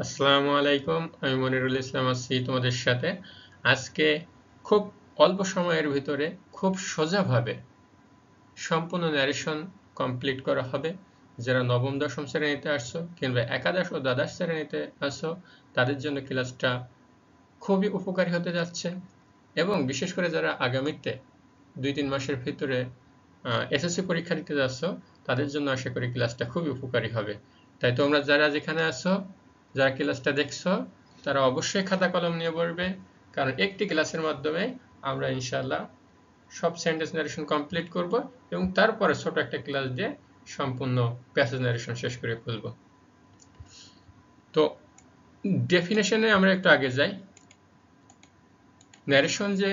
আসসালামু আলাইকুম, আমি মনিরুল ইসলাম আছি তোমাদের সাথে। আজকে খুব অল্প সময়ের ভিতরে খুব সোজাভাবে সম্পূর্ণ ন্যারেশন কমপ্লিট করা হবে। যারা নবম দশম শ্রেণীতে আসছো কিংবা একাদশ ও দ্বাদশ শ্রেণীতে আসছো, তাদের জন্য ক্লাসটা খুবই উপকারী হতে যাচ্ছে। এবং বিশেষ করে যারা আগামীতে 2-3 মাসের ভিতরে এসএসসি পরীক্ষা দিতে যাচ্ছ, তাদের জন্য আশা করি ক্লাসটা খুবই উপকারী হবে। তাই তোমরা যারা যেখানে আছো, যারা ক্লাসটা দেখছো, তারা অবশ্যই খাতা কলম নিয়ে বসবে, কারণ একটি ক্লাসের মাধ্যমে আমরা ইনশাআল্লাহ সব সেন্টেন্স নারেশন কমপ্লিট করব এবং তারপরে ছোট একটা ক্লাস দিয়ে সম্পূর্ণ প্যাসেজ নারেশন শেষ করে ফেলব। তো ডেফিনেশনে আমরা একটু আগে যাই। ন্যারেশন যে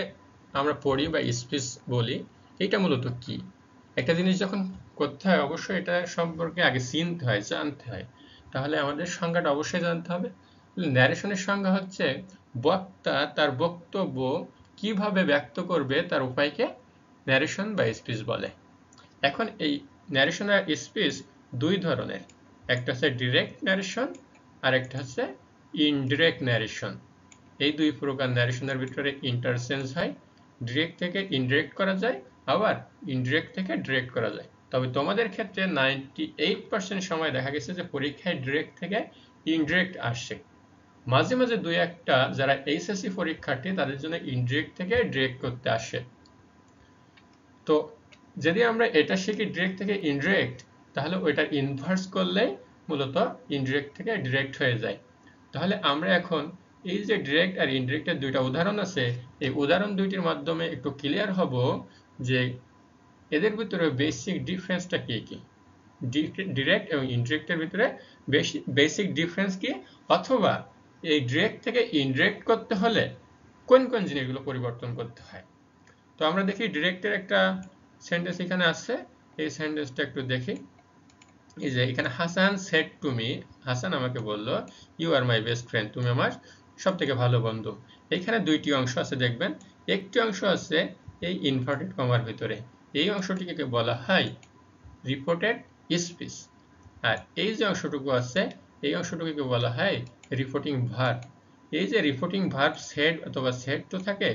আমরা পড়ি বা স্পিচ বলি, এটা মূলত কি? একটা জিনিস যখন করতে হয়, অবশ্যই এটা সম্পর্কে আগে চিনতে হয়, জানতে হয়। তাহলে আমাদের সংজ্ঞাটা অবশ্যই জানতে হবে। ন্যারেশনের সংজ্ঞা হচ্ছে বক্তা তার বক্তব্য কিভাবে ব্যক্ত করবে তার উপায়কে ন্যারেশন বা স্পিচ বলে। এখন এই ন্যারেশন আর স্পিচ দুই ধরনের, একটা হচ্ছে ডিরেক্ট ন্যারেশন আর একটা হচ্ছে ইনডিরেক্ট ন্যারেশন। এই দুই প্রকার ন্যারেশনের ভিতরে ইন্টারচেঞ্জ হয়। ডিরেক্ট থেকে ইনডিরেক্ট করা যায়, আবার ইনডিরেক্ট থেকে ডিরেক্ট করা যায়। তবে তোমাদের ক্ষেত্রে 98% সময় দেখা গেছে যে পরীক্ষায় ডিরেক্ট থেকে ইনডিরেক্ট আসে। মাঝে মাঝে দুই একটা যারা এইচএসসি পরীক্ষার্থী, তাদের জন্য ইনডিরেক্ট থেকে ডিরেক্ট করতে আসে। তো যদি আমরা এটা শিখি ডিরেক্ট থেকে ইনডিরেক্ট, তাহলে ওইটার ইনভার্স করলেই মূলত ইনডিরেক্ট থেকে ডিরেক্ট হয়ে যায়। তাহলে আমরা এখন এই যে ডিরেক্ট আর ইনডিরেক্টের দুইটা উদাহরণ আছে, এই উদাহরণ দুইটির মাধ্যমে একটু ক্লিয়ার হব যে এদের ভিতরে বেসিক ডিফারেন্সটা কি কি, ডিরেক্ট এবং ইনডিরেক্টের ভিতরে বেসিক ডিফারেন্স কি, অথবা এই ডিরেক্ট থেকে ইনডিরেক্ট করতে হলে কোন কোন জিনিসগুলো পরিবর্তন করতে হয়। তো আমরা দেখি ডিরেক্টের একটা সেন্টেন্স এখানে আছে, এই সেন্টেন্সটা একটু দেখি। এই যে এখানে Hasan said to me, Hasan আমাকে বলল you are my best friend, তুমি আমার সব থেকে ভালো বন্ধু। এখানে দুইটি অংশ আছে, দেখবেন একটি অংশ আছে এই ইনভার্টেড কমার ভিতরে, এই অংশটিকে বলা হয় রিপোর্টেড স্পিচ। আর এই যে অংশটুকু আছে, এই অংশটুকুকে বলা হয় রিপোর্টিং ভার্ব। এই যে রিপোর্টিং ভার্ব সেড অথবা সেড টু থাকে,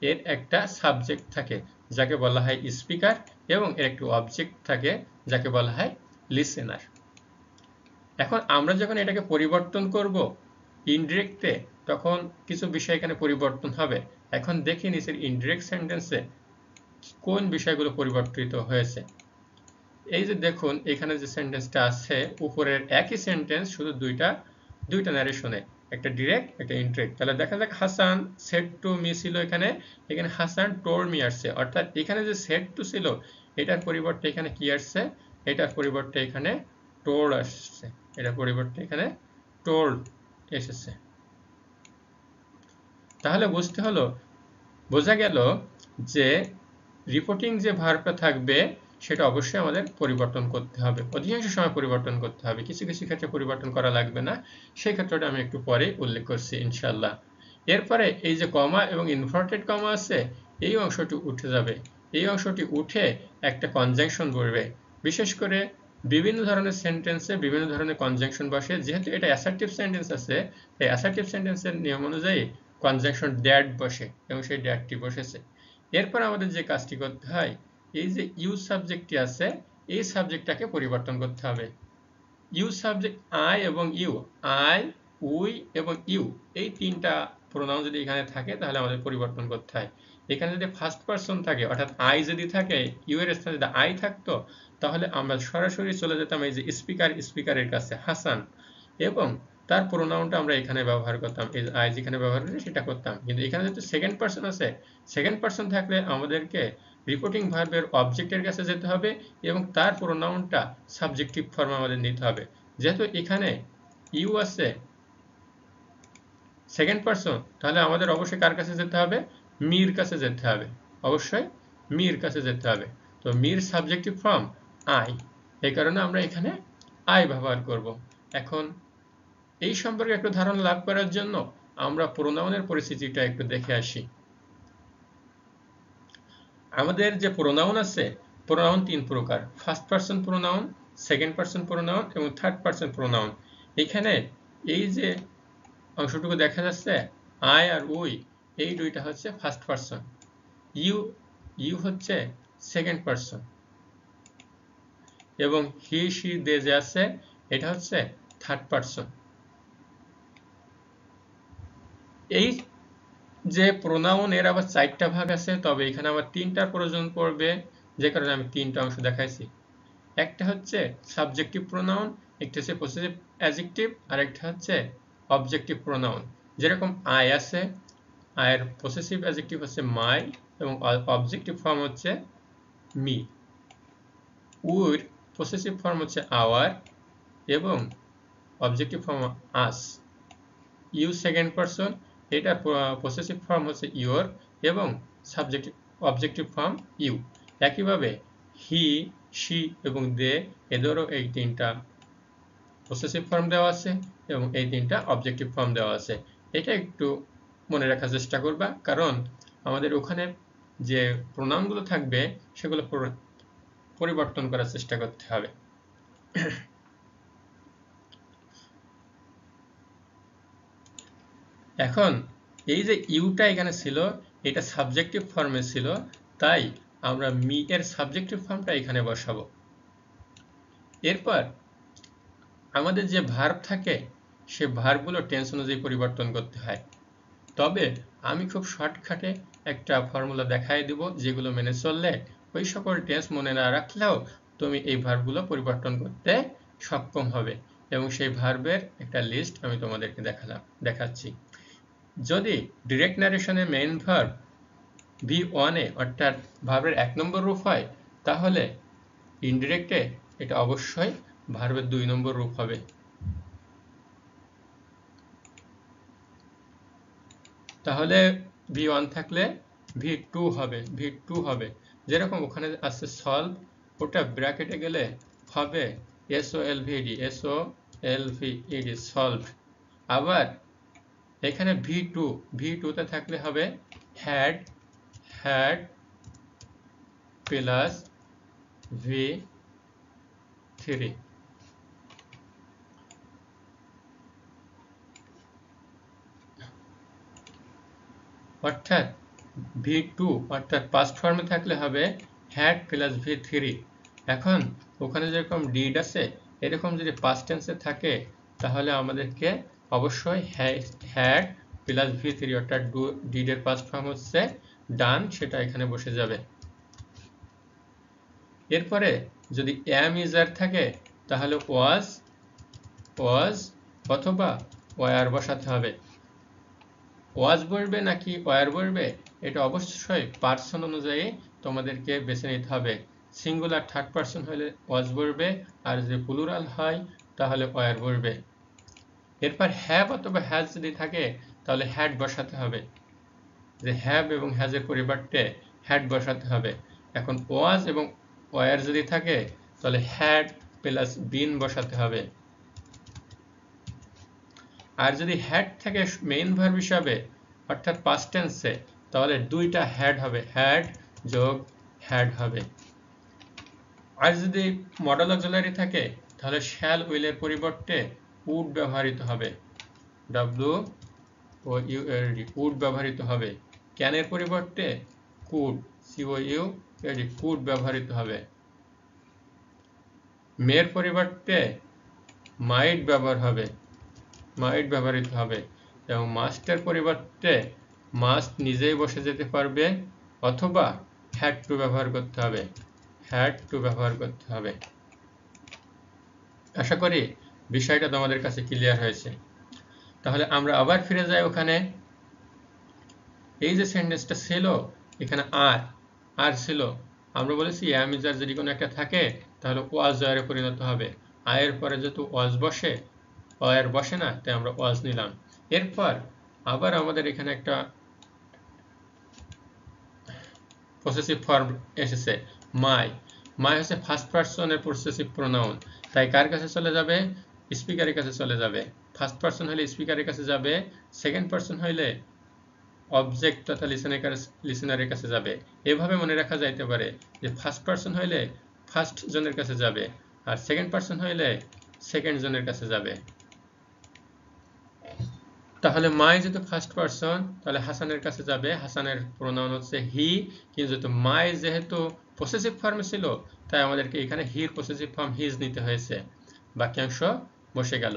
এর একটা সাবজেক্ট থাকে যাকে বলা হয় স্পিকার, এবং এর একটি অবজেক্ট থাকে যাকে বলা হয় লিসেনার। এখন আমরা যখন এটাকে পরিবর্তন করব ইনডিরেক্টে, তখন কিছু বিষয় এখানে পরিবর্তন হবে। এখন দেখি নিচের ইনডিরেক্ট সেন্টেন্সে কোন বিষয়গুলো পরিবর্তিত হয়েছে। এই যে দেখুন এখানে যে সেন্টেন্সটা আছে, উপরের একই সেন্টেন্স, শুধু দুইটা ন্যারেশনে, একটা ডিরেক্ট একটা ইনডিরেক্ট। তাহলে দেখা যাক হাসান সেড টু মি ছিল, এখানে হাসান টোল্ড মি আসছে, অর্থাৎ এখানে যে সেড টু ছিল এটার পরিবর্তে এখানে কি আসছে, এটার পরিবর্তে এখানে টোল্ড আসছে, এটার পরিবর্তে এখানে টোল্ড এসেছে। তাহলে বোঝা গেল যে রিপোর্টিং যে ভার্বটা থাকবে সেটা অবশ্যই আমাদের পরিবর্তন করতে হবে, অধিকাংশ সময় পরিবর্তন করতে হবে, কিছু কিছু ক্ষেত্রে পরিবর্তন করা লাগবে না, সেই ক্ষেত্রটা আমি একটু পরে উল্লেখ করছি ইনশাল্লাহ। এরপরে এই যে কমা এবং ইনভার্টেড কমা আছে, এই অংশটি উঠে যাবে, এই অংশটি উঠে একটা কনজাংশন বসবে। বিশেষ করে বিভিন্ন ধরনের সেন্টেন্সে বিভিন্ন ধরনের কনজাংশন বসে, যেহেতু এটা অ্যাসার্টিভ সেন্টেন্স আছে, এই অ্যাসার্টিভ সেন্টেন্সের নিয়ম অনুযায়ী কনজাংশন ড্যাট বসে এবং সেই ড্যাটটি বসেছে। এরপর আমাদের যে কাজটি করতে হয়, এই যে ইউ সাবজেক্টটি আছে, এই সাবজেক্টটাকে পরিবর্তন করতে হবে। ইউ সাবজেক্ট আই এবং ইউ, আই, উই এবং ইউ, এই তিনটা প্রোনাউন যদি এখানে থাকে তাহলে আমাদের পরিবর্তন করতে হয়। এখানে যদি ফার্স্ট পারসন থাকে, অর্থাৎ আই যদি থাকে, ইউ এর স্থানে যদি আই থাকতো, তাহলে আমরা সরাসরি চলে যেতাম এই যে স্পিকারের কাছে হাসান, এবং তার প্রোনাউনটা আমরা এখানে ব্যবহার করতাম, এই আই যেখানে ব্যবহার করি সেটা করতাম। কিন্তু এখানে যেহেতু সেকেন্ড পারসন আছে, সেকেন্ড পারসন থাকলে আমাদেরকে রিপোর্টিং ভার্বের অবজেক্টের কাছে যেতে হবে এবং তার প্রোনাউনটা সাবজেক্টিভ ফর্মে আমাদের নিতে হবে। যেহেতু এখানে ইউ আছে সেকেন্ড পারসন, তাহলে আমাদের অবশ্যই কার কাছে যেতে হবে, মির কাছে যেতে হবে, অবশ্যই মির কাছে যেতে হবে। তো মির সাবজেক্টিভ ফর্ম আই, এই কারণে আমরা এখানে আই ব্যবহার করব। এখন এই সম্পর্কে একটু ধারণা লাভ করার জন্য আমরা প্রোনাউনের পরিস্থিতিটা একটু দেখে আসি। আমাদের যে প্রোনাউন আছে, প্রোনাউন তিন প্রকার, first person pronoun, second person pronoun এবং থার্ড পারসন প্রোনাউন। এখানে এই যে অংশটুকু দেখা যাচ্ছে আই আর উই এই দুইটা হচ্ছে ফার্স্ট পারসন, ইউ ইউ হচ্ছে সেকেন্ড পারসন, এবং হি শি দে যে আছে এটা হচ্ছে থার্ড পারসন। এই যে প্রোনাউন এর আবার 4টা ভাগ আছে, তবে এখানে আবার 3টার প্রয়োজন পড়বে, যে কারণে আমি 3টা অংশ দেখাইছি। একটা হচ্ছে সাবজেক্টিভ প্রোনাউন, একটা হচ্ছে পসেসিভ অ্যাডজেক্টিভ, আর একটা হচ্ছে অবজেক্টিভ প্রোনাউন। যেরকম আই আছে, আয়ের পসেসিভ অ্যাডজেক্টিভ হচ্ছে মাই এবং অবজেক্টিভ ফর্ম হচ্ছে মি। উর পসেসিভ ফর্ম হচ্ছে আওয়ার এবং objective form us. You second person, এটা পসেসিভ ফর্ম হচ্ছে ইউর এবং সাবজেক্টিভ অবজেক্টিভ ফর্ম ইউ। একইভাবে হি শি এবং দে এদেরও এই 3টা পসেসিভ ফর্ম দেওয়া আছে এবং এই 3টা অবজেক্টিভ ফর্ম দেওয়া আছে। এটা একটু মনে রাখার চেষ্টা করবা, কারণ আমাদের ওখানে যে প্রোনাউনগুলো থাকবে সেগুলো পরিবর্তন করার চেষ্টা করতে হবে। এখন এই যে ইউটা এখানে ছিল, এটা সাবজেক্টিভ ফর্মে ছিল, তাই আমরা মি এর সাবজেক্টিভ ফর্মটা এখানে বসাবো। এরপর আমাদের যে ভার্ব থাকে সে ভার্বগুলো টেন্স অনুযায়ী পরিবর্তন করতে হয়। তবে আমি খুব শর্টকাটে একটা ফর্মুলা দেখাই দিব, যেগুলো মেনে চললে ওই সকল টেন্স মনে না রাখলেও তুমি এই ভার্বগুলো পরিবর্তন করতে সক্ষম হবে, এবং সেই ভার্বের একটা লিস্ট আমি তোমাদেরকে দেখাচ্ছি। যদি ডিরেক্ট ন্যারেশনের মেইন ভার্ব V1 অর্থাৎ ভার্বের 1 নম্বর রূপ হয়, তাহলে ইনডিরেক্টে এটা অবশ্যই ভার্বের 2 নম্বর রূপ হবে। তাহলে V1 থাকলে V2 হবে। যেরকম ওখানে আছে সলভ, ওটা ব্র্যাকেটে গেলে হবে SOLVED সলভ। আবার এখানে V2 তে থাকলে হবে had প্লাস V3। অর্থাৎ V2 অর্থাৎ পাস্ট ফর্মে থাকলে হবে had প্লাস V3। এখন ওখানে যেরকম ডিড আছে, এরকম যদি পাস্ট টেন্সে থাকে তাহলে আমাদেরকে অবশ্যই had প্লাস V3 অর্থাৎ ডিডের পাস্ট ফর্ম হচ্ছে ডান, সেটা এখানে বসে যাবে। এরপরে যদি am is are থাকে তাহলে was অথবা were বসাতে হবে। ওয়াজ বসবে নাকি ওয়ার বসবে এটা অবশ্যই পার্সন অনুযায়ী তোমাদেরকে বেছে নিতে হবে। সিঙ্গুলার থার্ড পার্সন হলে ওয়াজ বসবে, আর যদি প্লুরাল হয় তাহলে ওয়ার বসবে। এরপর হ্যাভ অথবা হ্যাজ যদি থাকে তাহলে হ্যাড বসাতে হবে, যে হ্যাভ এবং হ্যাজের পরিবর্তে হ্যাড বসাতে হবে। এখন ওয়াজ এবং ওয়ার যদি থাকে তাহলে হ্যাড প্লাস বিন বসাতে হবে। আর যদি হ্যাড থাকে মেইন ভার্ব হিসাবে অর্থাৎ পাস্ট টেন্সে, তাহলে 2টা হ্যাড হবে, হ্যাড যোগ হ্যাড হবে। আর যদি মডেল অক্সিলারি থাকে তাহলে শ্যাল উইলের পরিবর্তে উড ব্যবহৃত হবে, উড ব্যবহৃত হবে। ক্যানের পরিবর্তে কুড, কুড ব্যবহৃত হবে। মেয়ের পরিবর্তে মাইট ব্যবহৃত হবে, এবং মাস্টের পরিবর্তে মাস্ট নিজেই বসে যেতে পারবে, অথবা হ্যাড টু ব্যবহার করতে হবে। আশা করি বিষয়টা তোমাদের কাছে ক্লিয়ার হয়েছে। তাহলে আমরা আবার ফিরে যাই ওখানে। এই যে সেন্টেন্সটা ছিল, এখানে আর ছিল, আমরা বলেছি am is are যদি কোনো একটা থাকে তাহলে was are এ পরিণত হবে। আয়ের পরে যেহেতু was বসে না, তাই আমরা was নিলাম। এরপর আবার আমাদের এখানে একটা পসেসিভ ফর্ম এসেছে, মাই হচ্ছে ফার্স্ট পারসনের পসেসিভ প্রোনাউন, তাই কার কাছে চলে যাবে? স্পিকারের কাছে চলে যাবে। ফার্স্ট পারসন হলে স্পিকারের কাছে যাবে, সেকেন্ড পারসন হইলে অবজেক্ট তথা লিসেনারের কাছে যাবে। এভাবে মনে রাখা যাইতে পারে যে ফার্স্ট পারসন হইলে ফার্স্ট জনের কাছে যাবে, আর সেকেন্ড পারসন হইলে সেকেন্ড জনের কাছে যাবে। তাহলে মাই যেহেতু ফার্স্ট পারসন, তাহলে হাসানের কাছে যাবে, হাসানের প্রোনাউন হচ্ছে হি, কিন্তু যেহেতু মাই যেহেতু পসেসিভ ফর্মে ছিল, তাই আমাদেরকে এখানে হির পসেসিভ ফর্ম হিজ নিতে হয়েছে, বাক্যাংশ বসে গেল।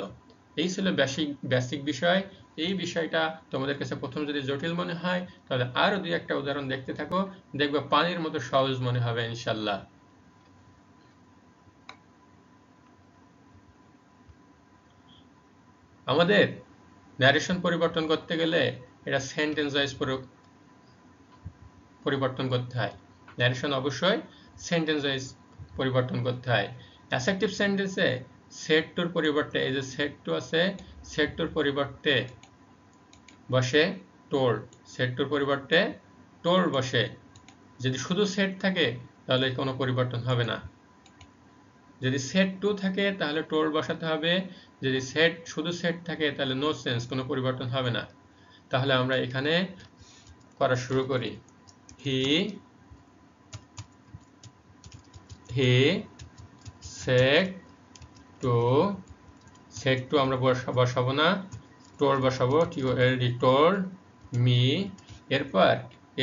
এই ছিল বেসিক বিষয়। এই বিষয়টা তোমাদের কাছে প্রথম যদি জটিল মনে হয়, তাহলে আরো দুই একটা উদাহরণ দেখতে থাকো, দেখবে পানির মতো সহজ মনে হবে ইনশাল্লাহ। আমাদের ন্যারেশন পরিবর্তন করতে গেলে এটা সেন্টেন্স ওয়াইজ পরিবর্তন করতে হয়। ন্যারেশন অবশ্যই সেন্টেন্স ওয়াইজ পরিবর্তন করতে হয়। অ্যাসার্টিভ সেন্টেন্সে সেট টুর পরিবর্তে, এই যে সেট টু আছে, সেট টুর পরিবর্তে বসে টোল্ড, সেট টুর পরিবর্তে টোল্ড বসে। যদি শুধু সেট থাকে তাহলে কোনো পরিবর্তন হবে না। যদি সেট টু থাকে তাহলে টোল্ড বসাতে হবে, যদি শুধু সেট থাকে তাহলে নো সেন্স, কোনো পরিবর্তন হবে না। তাহলে আমরা এখানে করা শুরু করি। He said two, set two আমরা বসাবো না, টোল্ড বসাবো, টোল্ড মি। এরপর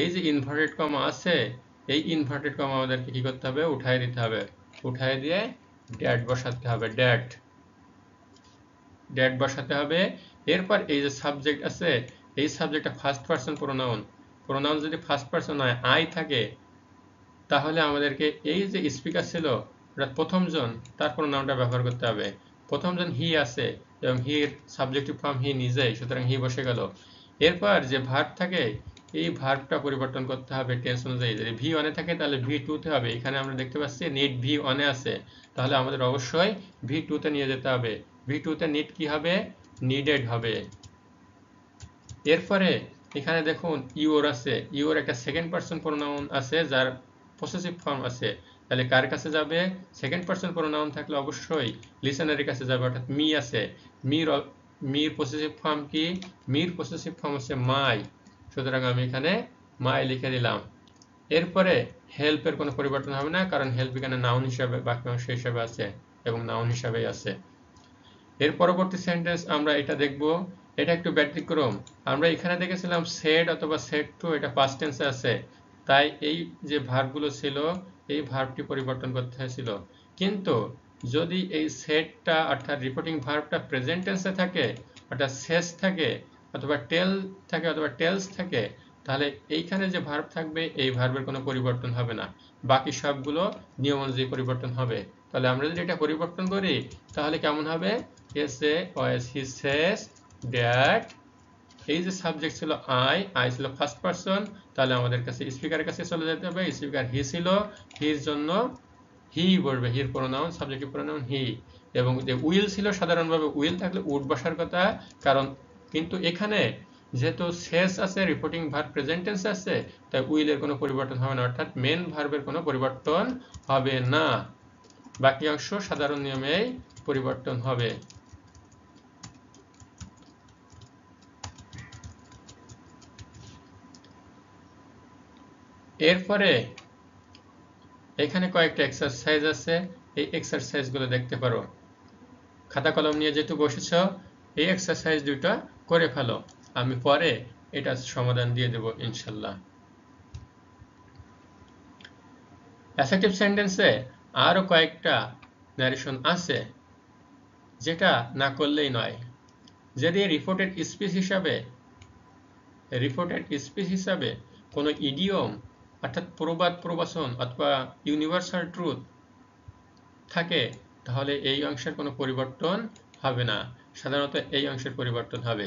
এই যে ইনভার্টেড কমা আছে, এই ইনভার্টেড কমা আমাদেরকে কি করতে হবে, উঠায় দিতে হবে, উঠায় দিয়ে ড্যাট বসাতে হবে, ড্যাট বসাতে হবে। এরপর এই যে সাবজেক্ট আছে, এই সাবজেক্টটা ফার্স্ট পারসন প্রোনাউন, প্রোনাউন যদি ফার্স্ট পারসন হয়, আই থাকে, তাহলে আমাদেরকে এই যে স্পিকার ছিল ওটা প্রথমজন, তার প্রোনাউনটা ব্যবহার করতে হবে। প্রথমজন হি আছে এবং হির সাবজেক্টিভ ফর্ম হি নিজেই, সুতরাং হি বসে গেল। এরপর যে ভার্ব থাকে, এই ভার্বটা পরিবর্তন করতে হবে টেন্স অনুযায়ী। যদি ভি ওয়ানে থাকে তাহলে ভি টুতে হবে। এখানে আমরা দেখতে পাচ্ছি নিড ভি ওয়ানে আছে, তাহলে আমাদের অবশ্যই ভি টুতে নিয়ে যেতে হবে। ভি টুতে নিড কি হবে, নিডেড হবে। এরপরে এখানে দেখুন ইউর আছে, ইউর একটা সেকেন্ড পারসন প্রোনাউন আছে যার পসেসিভ ফর্ম আছে, তাহলে কার কাছে যাবে, সেকেন্ড পারসন প্রোনাউন থাকলে অবশ্যই লিসেনারের কাছে যাবে, অর্থাৎ মি আছে, মির পসেসিভ ফর্ম কি, মির পসেসিভ ফর্ম হচ্ছে মাই, সুতরাং আমি এখানে মাই লিখে দিলাম। এরপরে হেল্পের কোনো পরিবর্তন হবে না, কারণ হেল্প এখানে নাউন হিসাবে বাক্যাংশ হিসাবে আছে এবং নাউন হিসাবেই আছে। এর পরবর্তী সেন্টেন্স আমরা এটা দেখব, এটা একটু ব্যতিক্রম। আমরা এখানে দেখেছিলাম সেড অথবা সেড টু, এটা পাস্ট টেন্সে আছে, তাই এই যে ভার্বগুলো ছিল এই ভার্বটি পরিবর্তন করতে হয়েছিল। কিন্তু যদি এই সেডটা অর্থাৎ রিপোর্টিং ভার্বটা প্রেজেন্ট টেন্সে থাকে, অর্থাৎ শেষ থাকে অথবা টেল থাকে অথবা টেলস থাকে, তাহলে এইখানে যে ভার্ব থাকবে এই ভার্বের কোনো পরিবর্তন হবে না, বাকি সবগুলো নিয়ম অনুযায়ী পরিবর্তন হবে। তাহলে আমরা যদি এটা পরিবর্তন করি তাহলে কেমন হবে, এসে ওএস হি সেজ দ্যাট, এই যে সাবজেক্ট ছিল আই ছিল ফার্স্ট পারসন, তাহলে আমাদের কাছে স্পিকারের কাছে চলে যেতে হবে। স্পিকার হি ছিল, হির জন্য হি বসবে, হির প্রোনাউন সাবজেক্টিভ প্রোনাউন হি। এবং যে উইল ছিল, সাধারণভাবে উইল থাকলে উড বসার কথা, কারণ কিন্তু এখানে যেহেতু শেষ আছে, রিপোর্টিং ভার্ব প্রেজেন্ট টেন্স আছে, তাই উইলের কোনো পরিবর্তন হবে না, অর্থাৎ মেন ভার্বের কোনো পরিবর্তন হবে না, বাকি অংশ সাধারণ নিয়মেই পরিবর্তন হবে। এরপরে এখানে কয়েকটা এক্সারসাইজ আছে, এই এক্সারসাইজগুলো দেখতে পারো। খাতা কলম নিয়ে যেহেতু বসেছ, এই এক্সারসাইজ দুটো করে ফেলো, আমি পরে এটা সমাধান দিয়ে দেব ইনশাল্লাহ। অ্যাসার্টিভ সেন্টেন্সে আরো কয়েকটা ন্যারেশন আছে যেটা না করলেই নয়। যদি রিপোর্টেড স্পিচ হিসাবে কোনো ইডিয়ম অর্থাৎ প্রবাদ প্রবচন অথবা ইউনিভার্সাল ট্রুথ থাকে, তাহলে এই অংশের কোনো পরিবর্তন হবে না, সাধারণত এই অংশের পরিবর্তন হবে।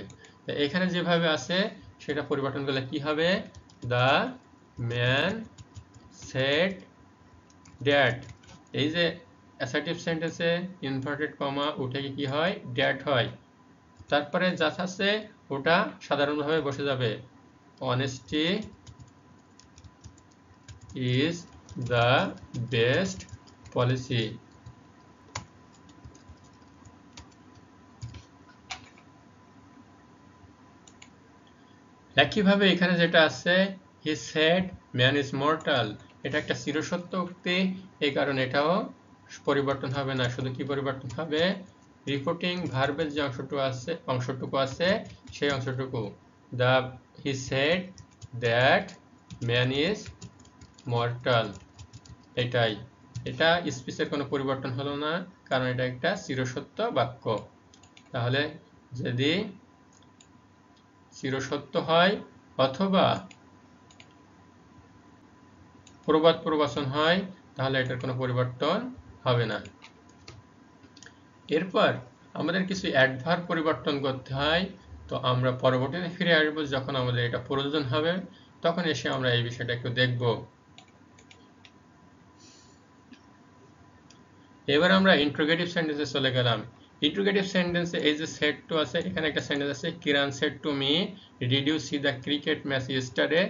এখানে যেভাবে আছে সেটা পরিবর্তন করলে কি হবে, দ্য ম্যান সেড ড্যাট, এই যে অ্যাসার্টিভ সেন্টেন্সে ইনভার্টেড কমা উঠে কি হয়, ড্যাট হয়। তারপরে যা আছে ওটা সাধারণভাবে বসে যাবে, honesty is the best policy. একইভাবে এখানে যেটা আছে, he said man is mortal, এটা একটা চিরসত্য উক্তি, এই কারণে এটাও পরিবর্তন হবে না, শুধু কি পরিবর্তন হবে, রিপোর্টিং ভার্বের যে অংশটুকু আছে সেই অংশটুকু he said that man is mortal, এটা স্পিচের কোনো পরিবর্তন হলো না, কারণ এটা একটা চিরসত্য বাক্য। তাহলে যদি চিরসত্য হয় অথবা প্রবাদ প্রবচন হয় তাহলে এটার কোনো পরিবর্তন হবে না। এরপর আমাদের কিছু অ্যাডভার্ব পরিবর্তন করতে হয়, তো আমরা পরবর্তীতে ফিরে আসবো যখন আমাদের এটা প্রয়োজন হবে, তখন এসে আমরা এই বিষয়টা একটু দেখব। এবার আমরা ইন্টারোগেটিভ সেন্টেন্সে চলে গেলাম। ইন্টারোগেটিভ সেন্টেন্সে এই যে সেড টু আছে, এখানে একটা সেন্টেন্স আছে, Kiran said to me did you see the cricket match yesterday.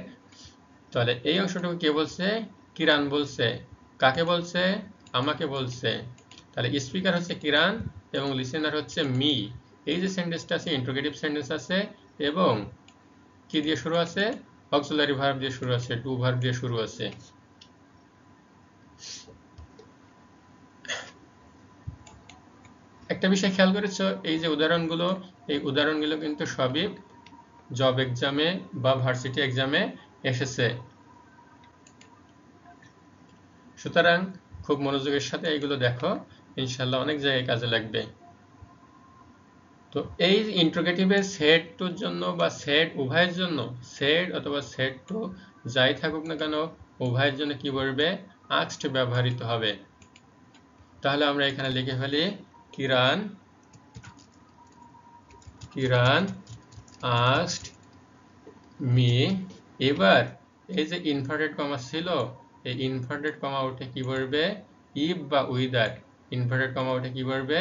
তাহলে এই অংশটুকু কে বলছে? কিরান বলছে। কাকে বলছে? আমাকে বলছে। তাহলে স্পিকার হচ্ছে কিরান এবং লিসেনার হচ্ছে মি। এই যে সেন্টেন্সটা আছে ইন্টারোগেটিভ সেন্টেন্স আছে এবং কি দিয়ে শুরু আছে? অক্সিলারি ভার্ব দিয়ে শুরু আছে, টু ভার্ব দিয়ে শুরু আছে। একটা বিষয় খেয়াল করেছো, এই যে উদাহরণগুলো, এই উদাহরণগুলো কিন্তু সবই জব এক্সামে বা ভার্সিটি এক্সামে এসেছে। সুতরাং খুব মনোযোগের সাথে এইগুলো দেখো, ইনশাল্লাহ অনেক জায়গায় কাজে লাগবে। তো এই ইন্টারোগেটিভের সেড টুর জন্য বা সেড উভয়ের জন্য, সেড অথবা সেড টু যাই থাকুক না কেন, উভয়ের জন্য কি বলবে? আস্কড ব্যবহৃত হবে। তাহলে আমরা এখানে লিখে ফেলি কিরান আস্কড মি। এবার এই যে ইনভার্টেড কমা ছিল, এই ইনভার্টেড কমা উঠে কি বলবে? ইফ বা উইদার। ইনভার্টেড কমা উঠে কি বলবে?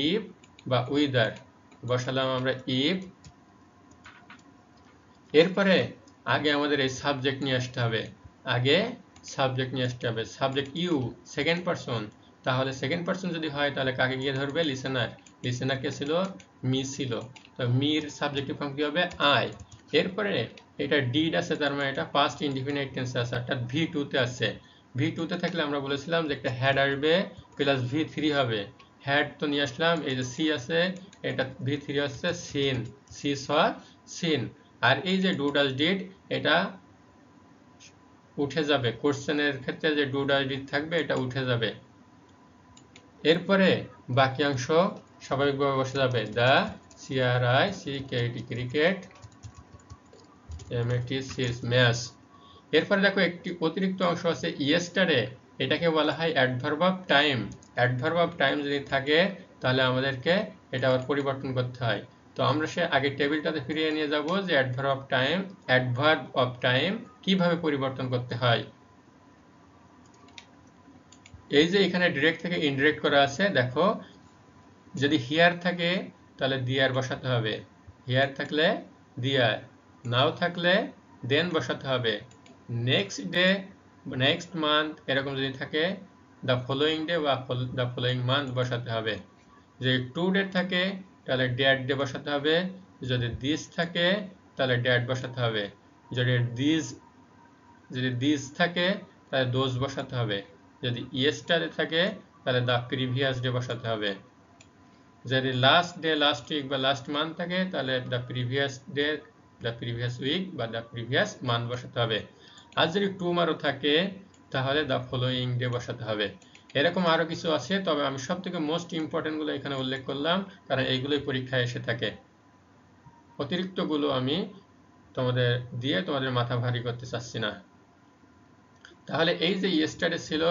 ইফ বা উইদার। বসালাম আমরা ইফ। এরপরে আগে আমাদের এই সাবজেক্ট নিয়ে আসতে হবে, সাবজেক্ট ইউ, সেকেন্ড পারসন। তাহলে সেকেন্ড পারসন যদি হয় তাহলে কাকে গিয়ে ধরবে? লিসেনার। লিসেনার কে ছিল? মি ছিল। তো মির সাবজেক্টিভ ফর্ম কি হবে? আই। এরপরে এটা ডিড আছে, তার মানে এটা পাস্ট ইনডিফিনিট টেন্সে আছে, অর্থাৎ ভি টু তে আছে। ভি টু তে থাকলে আমরা বলেছিলাম যে একটা হ্যাড আসবে প্লাস ভি থ্রি হবে। হ্যাড তো নিয়ে আসলাম, এই যে সি আছে, এটা ভি থ্রি হচ্ছে সিন, সি স সিন। আর এই যে ডু ডাজ ডিড, এটা উঠে যাবে, কোশ্চেনের ক্ষেত্রে যে ডু ডাজ ডিড থাকবে এটা উঠে যাবে। এরপরে বাকি অংশ স্বাভাবিকভাবে বসে যাবে, দ্য CRICKET ক্রিকেট, MAT সিজ ম্যাচ। এরপরে দেখো একটি অতিরিক্ত অংশ আছে ইয়েস্টারডে, এটাকে বলা হয় adverb of time. Adverb of time যদি থাকে তাহলে আমাদেরকে এটা আবার পরিবর্তন করতে হয়। তো আমরা সে আগে টেবিলটাতে ফিরিয়ে নিয়ে যাব যে অ্যাডভার্ব অফ টাইম কিভাবে পরিবর্তন করতে হয়। এই যে এখানে ডিরেক্ট থেকে ইনডিরেক্ট করা আছে, দেখো যদি হিয়ার থাকে তাহলে দিয়ার বসাতে হবে, হিয়ার থাকলে দিয়ার, নাও থাকলে দেন বসাতে হবে, নেক্সট ডে, নেক্সট মান্থ এরকম যদি থাকে দ্য ফলোয়িং ডে বা দ্য ফলোয়িং মান্থ বসাতে হবে। যদি টু ডে থাকে তাহলে ড্যাট ডে বসাতে হবে, যদি দিস থাকে তাহলে ড্যাট বসাতে হবে, যদি দিস থাকে তাহলে দোজ বসাতে হবে, যদি ইয়েস্টারডে থাকে তাহলে দ্য প্রিভিয়াস ডে বসাতে হবে, যদি লাস্ট ডে, লাস্ট উইক বা লাস্ট মান্থ থাকে তাহলে the previous day, the previous week বা দ্য প্রিভিয়াস মান্থ বসাতে হবে। আর যদি টুমারো থাকে তাহলে দ্য ফলোয়িং ডে বসাতে হবে। এরকম আরো কিছু আছে, তবে আমি সব থেকে মোস্ট ইম্পর্টেন্ট গুলো এখানে উল্লেখ করলাম, কারণ এইগুলোই পরীক্ষায় এসে থাকে। অতিরিক্ত গুলো আমি তোমাদের দিয়ে তোমাদের মাথা ভারী করতে চাচ্ছি না। তাহলে এই যে ইয়েস্টারডে ছিল,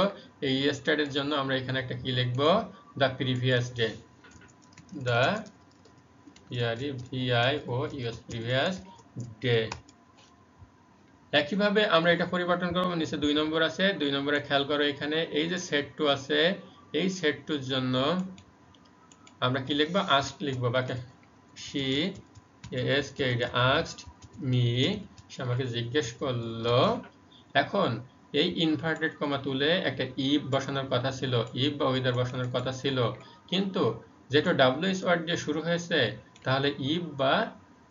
এই ইয়েস্টারডের জন্য আমরা এখানে একটা কি লিখবো? The previous day, the previous day. একইভাবে আমরা এটা পরিবর্তন করবো, নিচে 2 নম্বর আছে, 2 নম্বরে খেয়াল করো, এখানে এই যে সেট টু আছে, এই সেট টুর জন্য আমরা কি লিখবো? আস্কড লিখবো, বাকি সি আস্কড মি, সে আমাকে জিজ্ঞেস করলো। এখন এই ইনভার্টেড কমা তুলে একটা ইফ বসানোর কথা ছিল, ইফ বা উইদার বসানোর কথা ছিল, কিন্তু যেটা ডাব্লিউএস ওয়ার্ড দিয়ে শুরু হয়েছে তাহলে ইফ বা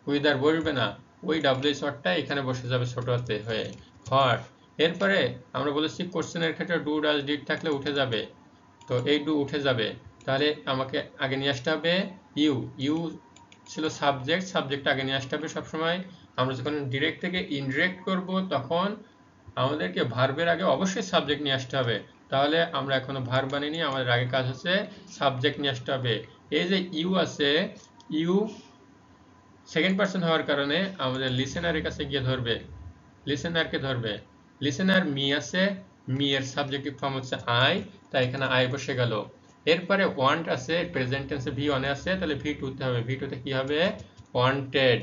উইদার বসবে না, ওই ডাব্লিউএস ওয়ার্ডটা এখানে বসে যাবে ছোট হাতে হয়ে, হোয়াট। এরপরে আমরা বলেছি কোশ্চেনের ক্ষেত্রে ডু ডাজ ডিড থাকলে উঠে যাবে, তো এই ডু উঠে যাবে, তাহলে আমাকে আগে নিয়ে আসতে হবে ইউ। ইউ ছিল সাবজেক্ট, সাবজেক্ট আগে নিয়ে আসতে হবে সবসময়। আমরা যখন ডিরেক্ট থেকে ইনডিরেক্ট করব তখন আমাদেরকে ভার্বের আগে অবশ্যই সাবজেক্ট নিয়ে আসতে হবে। তাহলে আমরা এখনো ভার্ব বানিনি, আমাদের আগে কাজ হচ্ছে সাবজেক্ট নিয়ে আসতে হবে। এই যে ইউ আছে, ইউ সেকেন্ড পারসন হওয়ার কারণে আমাদের লিসেনারের কাছে গিয়ে ধরবে, লিসেনারকে ধরবে। লিসেনার মি আছে, মি এর সাবজেক্টিভ ফর্ম হচ্ছে আই, তাই এখানে আই বসে গেল। এরপরে ওয়ান্ট আছে, প্রেজেন্ট টেন্সে ভি ওয়ানে আছে, তাহলে ভি টুতে হবে। ভি টুতে কি হবে? ওয়ান্টেড।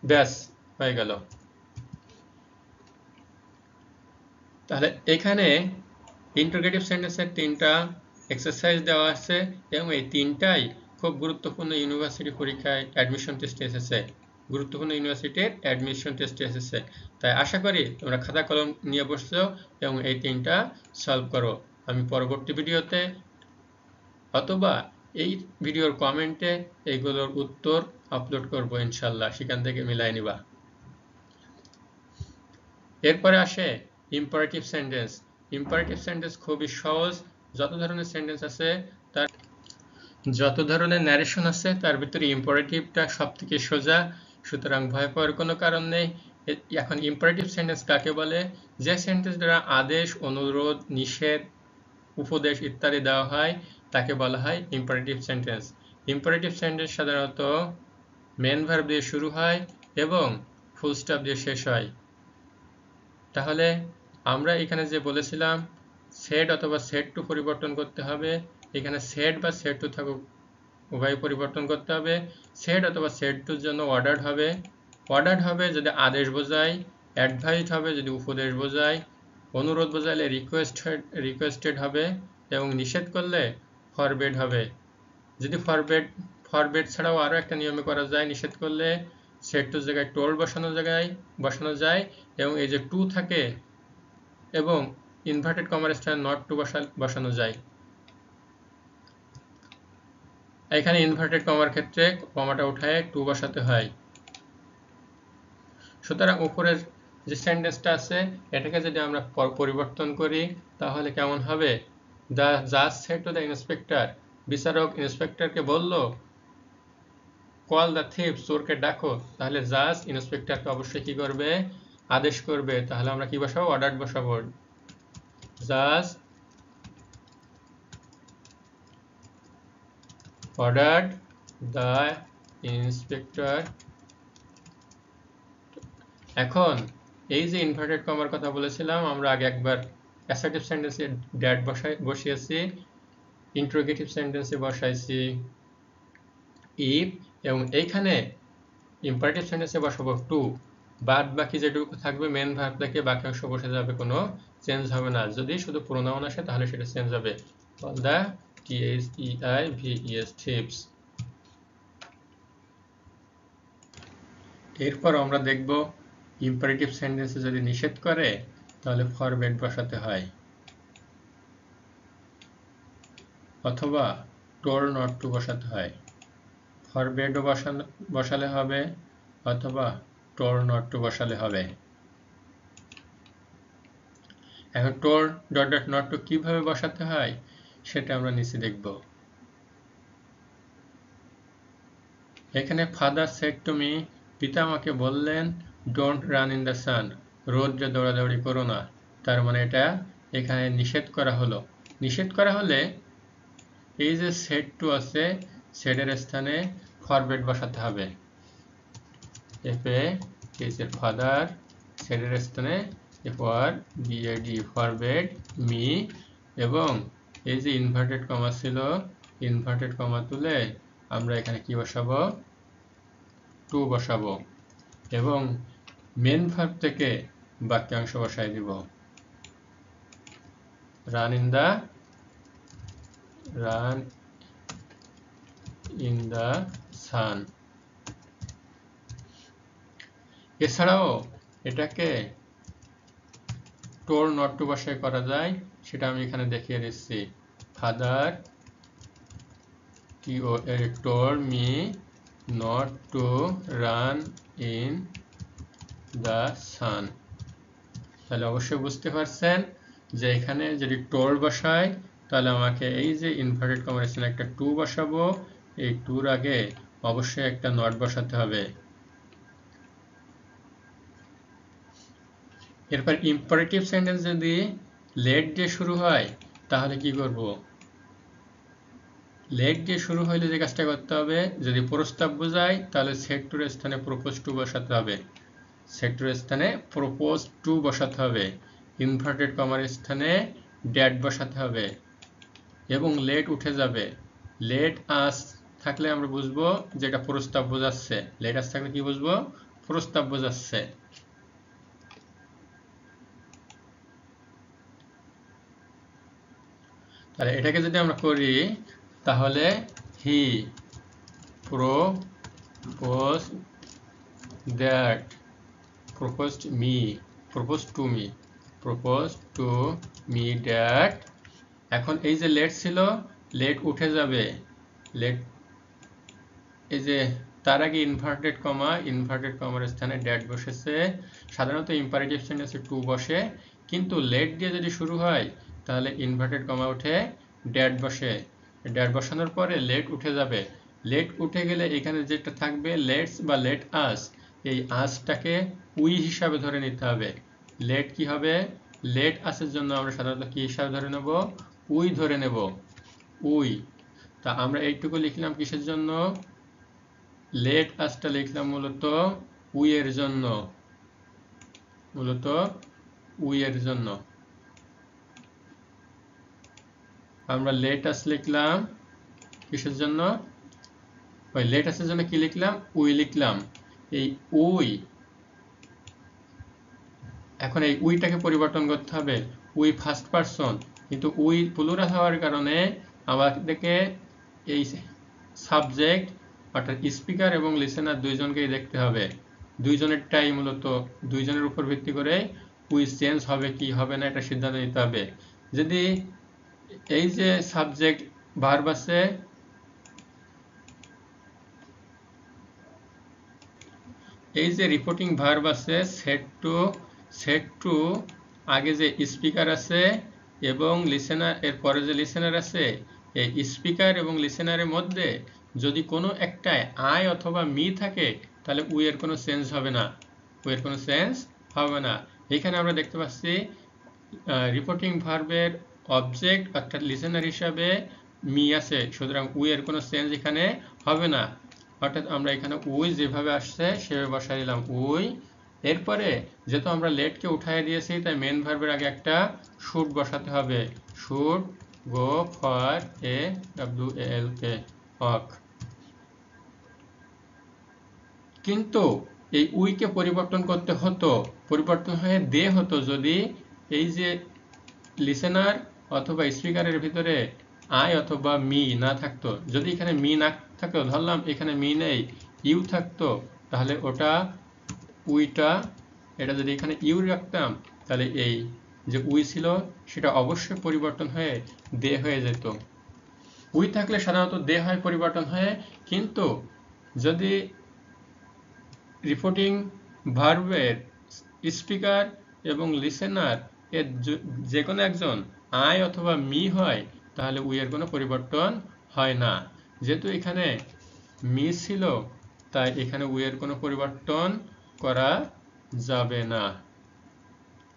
ব্যাস, হয়ে গেল। তাহলে এখানে ইন্টারোগেটিভ সেন্টেন্সের 3টা এক্সারসাইজ দেওয়া আছে এবং এই 3টাই খুব গুরুত্বপূর্ণ ইউনিভার্সিটি পরীক্ষায় অ্যাডমিশন টেস্টে এসেছে, গুরুত্বপূর্ণ ইউনিভার্সিটির অ্যাডমিশন টেস্টে এসেছে। তাই আশা করি তোমরা খাতা কলম নিয়ে বসছো এবং এই 3টা সলভ করো। আমি পরবর্তী ভিডিওতে অথবা এই ভিডিওর কমেন্টে এইগুলোর উত্তর আপলোড করব ইনশাল্লাহ, সেখান থেকে মিলাই নিবা। এরপরে আসে ইম্পারেটিভ সেন্টেন্স। ইম্পারেটিভ সেন্টেন্স খুবই সহজ। যত ধরনের সেন্টেন্স আছে তার, যত ধরনের ন্যারেশন আছে তার ভিতরে ইম্পারেটিভটা সবথেকে সোজা, সুতরাং ভয় পাওয়ার কোনো কারণ নেই। এখন ইম্পারেটিভ সেন্টেন্স কাকে বলে? যে সেন্টেন্স দ্বারা আদেশ, অনুরোধ, নিষেধ, উপদেশ ইত্যাদি দেওয়া হয় তাকে বলা হয় ইম্পারেটিভ সেন্টেন্স। ইম্পারেটিভ সেন্টেন্স সাধারণত মেন ভার্ব দিয়ে শুরু হয় এবং ফুল স্টপ দিয়ে শেষ হয়। তাহলে আমরা এখানে যে বলেছিলাম সেড অথবা সেড টু পরিবর্তন করতে হবে, এখানে সেড বা সেড টু থাকুক উভয় পরিবর্তন করতে হবে। সেড অথবা সেড টুর জন্য অর্ডার্ড হবে। অর্ডার্ড হবে যদি আদেশ বোঝায়, অ্যাডভাইসড হবে যদি উপদেশ বোঝায়, অনুরোধ বোঝাইলে রিকোয়েস্টেড হবে এবং নিষেধ করলে ফরবেড হবে। যদি ফরবেড ছাড়াও আরও একটা নিয়মে করা যায়, নিষেধ করলে সেড টুর জায়গায় টোল্ড বসানো যায় এবং এই যে টু থাকে এবং ইনভার্টেড কমার স্থানে নট টু বসানো যায়। এখানে ইনভার্টেড কমার ক্ষেত্রে কমাটা উঠায় টু বসাতে হয়। সুতরাং উপরের যে সেন্টেন্সটা আছে এটাকে যদি আমরা পরিবর্তন করি তাহলে কেমন হবে? দ্য জাজ সেড টু দ্য ইন্সপেক্টর, বিচারক ইন্সপেক্টরকে বলল কল দ্য থিফ, চোরকে ডাকো। তাহলে জাজ ইন্সপেক্টরকে অবশ্যই কি করবে? আদেশ করবে। তাহলে আমরা কি বসাবো? অর্ডার বসাবো। জাজ ordered the inspector। এখন এই যে ইনভার্টেড কমার কথা বলেছিলাম আমরা আগে একবার অ্যাসার্টিভ সেন্টেন্সে ড্যাট বসিয়েছি, ইন্টারোগেটিভ সেন্টেন্সে বসাইছি ইফ, এবং এইখানে ইম্পারেটিভ সেন্টেন্সে বসাবো টু। বাদ বাকি যেটুকু থাকবে মেন ভার্ব থেকে বাক্যাংশ বসে যাবে, কোনো চেঞ্জ হবে না। যদি শুধু প্রোনাউন আসে তাহলে সেটা চেঞ্জ হবে। All the THEIVES thieves। এরপর আমরা দেখব ইম্পারেটিভ সেন্টেন্সে যদি নিষেধ করে তাহলে ফরবেড বসাতে হয় অথবা টোল্ড নট টু বসাতে হয়। ফরবেডও বসালে হবে অথবা টোল্ড নট টু বসালে হবে। এখন told dot dot not to কিভাবে বসাতে হয় সেটা আমরা নিচে দেখব। এখানে ফাদার সেড টু মি, পিতা আমাকে বললেন don't run in the sun, রোদ্রে দৌড়াদৌড়ি করো না। তার মানে এটা এখানে নিষেধ করা হলো। নিষেধ করা হলে এই যে সেড টু আছে সেডের স্থানে ফরবেড বসাতে হবে। এফএ এর ফাদার, সেডের স্থানে ফর বিএডি ফরবেড মি, এবং এই যে ইনভার্টেড কমা ছিল ইনভার্টেড কমা তুলে আমরা এখানে কি বসাবো? টু বসাবো এবং মেন ভার্ব থেকে বাক্যাংশ বসাই দিব। রান ইন দা সান। এছাড়াও এটাকে টোল্ড নট টু বসায় করা যায়, সেটা আমি এখানে দেখিয়ে দিচ্ছি। Father told me not to run in the sun। তাহলে অবশ্যই বুঝতে পারছেন যে এখানে যদি টোল্ড বসায় তাহলে আমাকে এই যে ইনভার্টেড কমার স্থানে একটা টু বসাবো, এই টুর আগে অবশ্যই একটা নট বসাতে হবে। এরপর ইম্পারেটিভ সেন্টেন্স যদি লেট দিয়ে শুরু হয় তাহলে কি করব? লেট দিয়ে শুরু হইলে যে কাজটা করতে হবে, যদি প্রস্তাব বোঝায় তাহলে সেট টুর স্থানে প্রপোজ টু বসাতে হবে। সেট টুর স্থানে প্রপোজ টু বসাতে হবে। ইনভার্টেড কমার স্থানে ড্যাট বসাতে হবে এবং লেট উঠে যাবে। লেট আস থাকলে আমরা বুঝবো যেটা প্রস্তাব বোঝাচ্ছে। লেট আস থাকলে কি বুঝবো? প্রস্তাব বোঝাচ্ছে। তাহলে এটাকে যদি আমরা করি তাহলে হি proposed that proposed to me that, এখন এই যে লেট ছিল, লেট উঠে যাবে। লেট এই যে তার আগে ইনভার্টেড কমার স্থানে ড্যাট বসেছে। সাধারণত ইম্পারেটিভ সেন্টেন্সে টু বসে, কিন্তু লেট দিয়ে যদি শুরু হয় তাহলে ইনভার্টেড কমা উঠে ড্যাট বসে। ড্যাট বসানোর পরে লেট উঠে যাবে। লেট উঠে গেলে এখানে যেটা থাকবে লেটস বা লেট আস, এই আসটাকে উই হিসাবে ধরে নিতে হবে। লেট কি হবে? লেট আসের জন্য আমরা সাধারণত কি হিসাবে ধরে নেব? উই ধরে নেব, উই। তা আমরা এইটুকু লিখলাম কিসের জন্য? লেট আসটা লিখলাম মূলত উই এর জন্য, আমরা লেট আস লিখলাম কিসের জন্য? ওই লেট আসের জন্য কি লিখলাম? উই লিখলাম। এই উই, এখন এই উইটাকে পরিবর্তন করতে হবে। উই ফার্স্ট পারসন, কিন্তু উই প্লুরাল হওয়ার কারণে আমাদেরকে এই সাবজেক্ট অর্থাৎ স্পিকার এবং লিসেনার দুইজনকেই দেখতে হবে। দুইজনেরটাই মূলত, দুইজনের উপর ভিত্তি করে উই চেঞ্জ হবে কি হবে না এটা সিদ্ধান্ত নিতে হবে। যদি এই যে সাবজেক্ট ভার্ব আছে, এই যে রিপোর্টিং ভার্ব আছে সেট টু আগে যে স্পিকার আছে এবং লিসেনার, এর পরে যে লিসেনার আছে, এই স্পিকার এবং লিসেনারের মধ্যে যদি কোনো একটায় আই অথবা মি থাকে তাহলে উই এর কোনো চেঞ্জ হবে না। এখানে আমরা দেখতে পাচ্ছি রিপোর্টিং ভার্বের অবজেক্ট অর্থাৎ লিসেনার হিসাবে মি আছে, সুতরাং উই এর কোনো চেঞ্জ এখানে হবে না। অর্থাৎ আমরা এখানে উই যেভাবে আসছে সেভাবে বসাই দিলাম উই। এরপরে যেহেতু আমরা লেটকে উঠাই দিয়েছি তাই মেন ভার্বের আগে একটা শুড বসাতে হবে। Should go for a WALK, walk. কিন্তু এই উইকে পরিবর্তন করতে হতো, পরিবর্তন হয়ে দে হতো যদি এই যে লিসেনার অথবা স্পিকারের ভিতরে আই অথবা মি না থাকতো। যদি এখানে মি না থাকতো, ধরলাম এখানে মি নেই, ইউ থাকতো, তাহলে ওটা উইটা, এটা যদি এখানে ইউ রাখতাম তাহলে এই যে উই ছিল সেটা অবশ্যই পরিবর্তন হয়ে দে হয়ে যেত। উই থাকলে সাধারণত দে হয় পরিবর্তন হয়ে, কিন্তু যদি রিপোর্টিং ভার্বের স্পিকার এবং লিসেনার এর যে কোনো একজন আই অথবা মি হয় তাহলে উই এর কোনো পরিবর্তন হয় না। যেহেতু এখানে মি ছিল তাই এখানে উই এর কোনো পরিবর্তন করা যাবে না,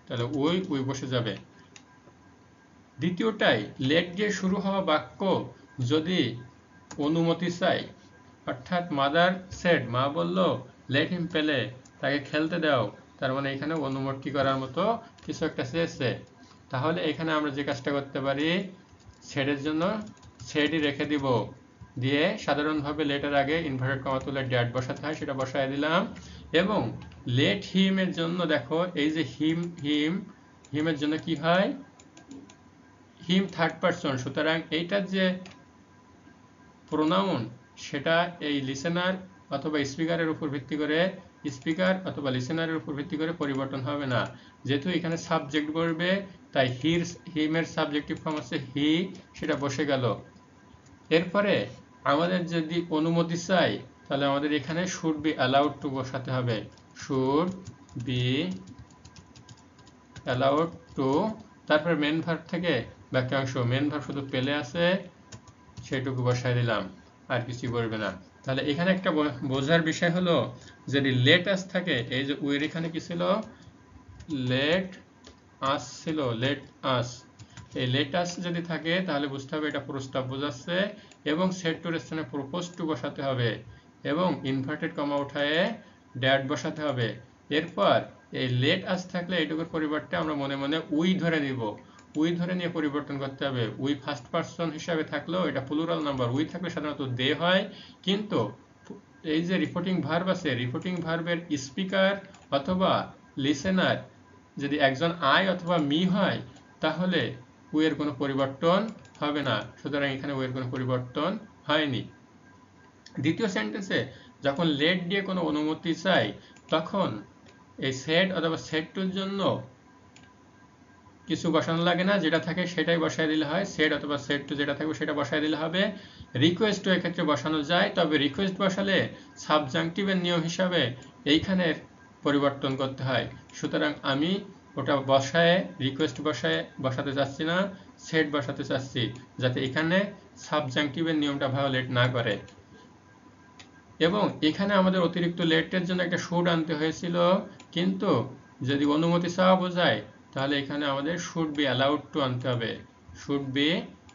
তাহলে উই বসে যাবে। দ্বিতীয়টাই, লেট দিয়ে শুরু হওয়া বাক্য যদি অনুমতি চাই, অর্থাৎ মাদার সেড, মা বলল লেট হিম প্লে, তাকে খেলতে দাও, তার মানে এখানে অনুমতি করার মতো কিছু একটা চেয়েছে। তাহলে এখানে আমরা যে কাজটা করতে পারি, সেডের জন্য সেডই রেখে দিব, দিয়ে সাধারণভাবে লেটের আগে ইনভার্টেড কমা তুলে ড্যাট বসাতে হয়, সেটা বসায় দিলাম। এবং লেট হিমের জন্য দেখো এই যে হিমের জন্য কি হয়? হিম থার্ড পারসন, সুতরাং এইটার যে প্রোনাউন সেটা এই লিসেনার অথবা স্পিকারের উপর ভিত্তি করে, স্পিকার অথবা লিসেনারের উপর ভিত্তি করে পরিবর্তন হবে না। যেহেতু এখানে সাবজেক্ট বলবে তাই হিমের সাবজেক্টিভ ফর্ম আছে হি, সেটা বসে গেল। এরপরে আমাদের যদি অনুমতি চাই তাহলে আমাদের এখানে শুড বি অ্যালাউড টু বসাতে হবে। শুড বি অ্যালাউড টু, তারপর মেন ভার্ব থেকে বাক্যাংশ মেন ভার্ব শুধু পেলে আছে সেটুকু বসায় দিলাম, আর কিছু করবে না। তাহলে এখানে একটা বোঝার বিষয় হলো যদি লেট আস থাকে, এই যে উইর এখানে কি ছিল, লেট আস ছিল, লেট আস, এই লেট আস যদি থাকে তাহলে বুঝতে হবে এটা প্রস্তাব বোঝাচ্ছে এবং সেট টুর স্থানে প্রপোজ টু বসাতে হবে এবং ইনভার্টেড কমা উঠায়ে ড্যাট বসাতে হবে। এরপর এই লেট আস থাকলে এইটুকুর পরিবর্তে আমরা মনে মনে উই ধরে নিব, উই ধরে নিয়ে পরিবর্তন করতে হবে। উই ফার্স্ট পারসন হিসাবে থাকলেও এটা প্লুরাল নাম্বার, উই থাকলে সাধারণত দে হয়, কিন্তু এই যে রিপোর্টিং ভার্ব আছে, রিপোর্টিং ভার্বের স্পিকার অথবা লিসেনার যদি একজন আই অথবা মি হয় তাহলে উয়ের কোনো পরিবর্তন হবে না, সুতরাং এখানে উয়ের কোনো পরিবর্তন হয়নি। দ্বিতীয় সেন্টেন্সে যখন লেট দিয়ে কোনো অনুমতি চাই তখন এই সেট অথবা সেট টুর জন্য কিছু বসানো লাগে না, যেটা থাকে সেটাই বসায় দিলে হয়, সেট অথবা সেট টু যেটা থাকবে সেটা বসায় দিলে হবে। রিকোয়েস্টও এক্ষেত্রে বসানো যায়, তবে রিকোয়েস্ট বসালে সাবজাংটিভের নিয়ম হিসাবে এইখানের পরিবর্তন করতে হয়, সুতরাং আমি ওটা বসায় রিকোয়েস্ট বসাতে চাচ্ছি না, সেট বসাতে চাচ্ছি, যাতে এখানে সাবজাংটিভের নিয়মটা ভায়োলেট না করে। এবং এখানে আমাদের অতিরিক্ত লেটের জন্য একটা শুড আনতে হয়েছিল, কিন্তু যদি অনুমতি চাওয়া বোঝায় তাহলে এখানে আমাদের শুড বি অ্যালাউড টু আনতে হবে, শুড বি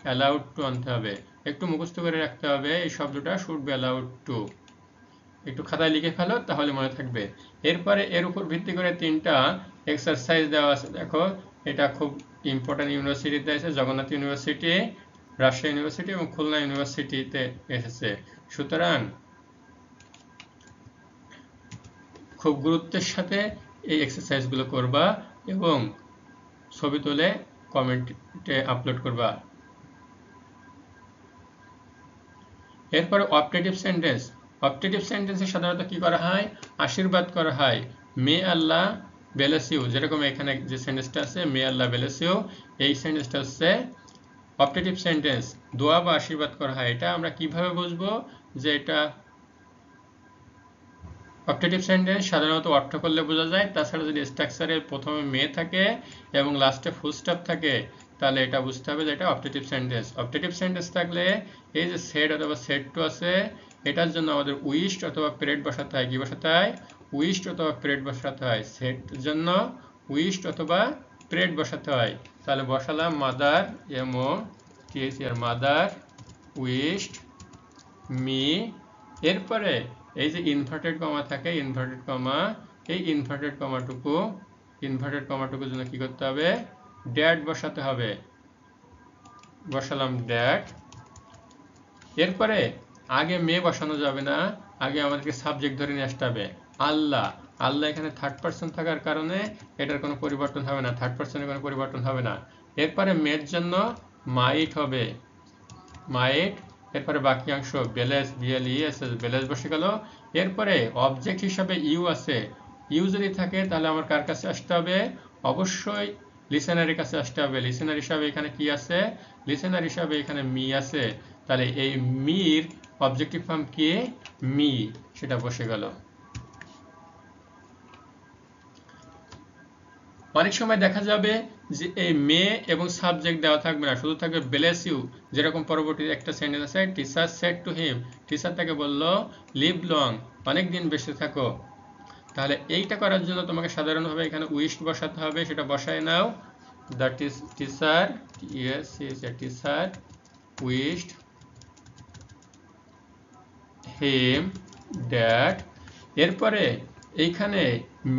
অ্যালাউড টু আনতে হবে। একটু মুখস্থ করে রাখতে হবে এই শব্দটা, শুড বি অ্যালাউড টু, একটু খাতায় লিখে ফেলো তাহলে মনে থাকবে। এরপরে এর উপর ভিত্তি করে তিনটা এক্সারসাইজ দেওয়া আছে, দেখো এটা খুব ইম্পর্টেন্ট ইউনিভার্সিটিতে আছে, জগন্নাথ ইউনিভার্সিটি, রাজশাহী ইউনিভার্সিটি এবং খুলনা ইউনিভার্সিটিতে এসেছে, সুতরাং খুব গুরুত্বের সাথে এই এক্সারসাইজগুলো করবা এবং ছবি তুলে কমেন্টে আপলোড করবা। এরপরে অপটেটিভ সেন্টেন্স, অপটেটিভ সেন্টেন্সে সাধারণত কি করা হয়, আশীর্বাদ করা হয়, মে আল্লাহ ব্লেস ইউ, যেরকম এখানে যে সেন্টেন্সটা আছে মে আল্লাহ ব্লেস ইউ, এই সেন্টেন্সটা হচ্ছে অপটেটিভ সেন্টেন্স, দোয়া বা আশীর্বাদ করা হয়। এটা আমরা কিভাবে বুঝবো যে এটা অপটেটিভ সেন্টেন্স, সাধারণত অর্থ করলে বোঝা যায়, তাছাড়া যদি স্ট্রাকচারে প্রথমে মে থাকে এবং লাস্টে ফুল স্টপ থাকে তাহলে এটা বুঝতে হবে যে এটা অপটেটিভ সেন্টেন্স। অপটেটিভ সেন্টেন্স থাকলে এই যে সেট অথবা সেট টু আছে এটার জন্য আমাদের উইশড অথবা প্রেড বসাতে হয়, কি বসাতে হয়, উইশড অথবা প্রেড বসাতে হয়, সেটের জন্য উইশড অথবা প্রেড বসাতে হয়। তাহলে বসালাম মাদার, এমও টিএসি, মাদার উইশড মি, এরপরে এই যে ইনভার্টেড কমা থাকে, ইনভার্টেড কমা, এই ইনভার্টেড কমাটুকুর জন্য কি করতে হবে, ড্যাট বসাতে হবে, বসালাম ড্যাট। এরপরে আগে মে বসানো যাবে না, আগে আমাদেরকে সাবজেক্ট ধরে নিয়ে আসতে হবে, আল্লাহ, আল্লাহ এখানে থার্ড পারসন থাকার কারণে এটার কোনো পরিবর্তন হবে না, থার্ড পারসনের কোনো পরিবর্তন হবে না। এরপরে মের জন্য মাইট হবে, মাইট, এরপরে বাকি অংশ বেলেস, বিএলইএস, বেলেস বসে গেল। এরপরে অবজেক্ট হিসাবে ইউ আছে, ইউ যদি থাকে তাহলে আমার কার কাছে আসতে হবে, অবশ্যই লিসেনারের কাছে আসতে হবে। লিসেনার হিসাবে এখানে কি আছে, লিসেনার হিসাবে এখানে মি আছে, তাহলে এই মির অবজেক্টিভ ফর্ম কি, মি, সেটা বসে গেল। অনেক সময় দেখা যাবে যে এই মে এবং সাবজেক্ট দেওয়া থাকবে না, শুধু থাকবে ব্লেস ইউ, যেরকম পরবর্তী একটা সেন্টেন্স আছে, teacher said to him, teacher তাকে বলল লিভ লং, অনেক দিন বেঁচে থাকো। তাহলে এইটা করার জন্য তোমাকে সাধারণভাবে এখানে উইশড বসাতে হবে, সেটা বসায় নাও, the teacher, yes teacher wished him that, এরপরে এইখানে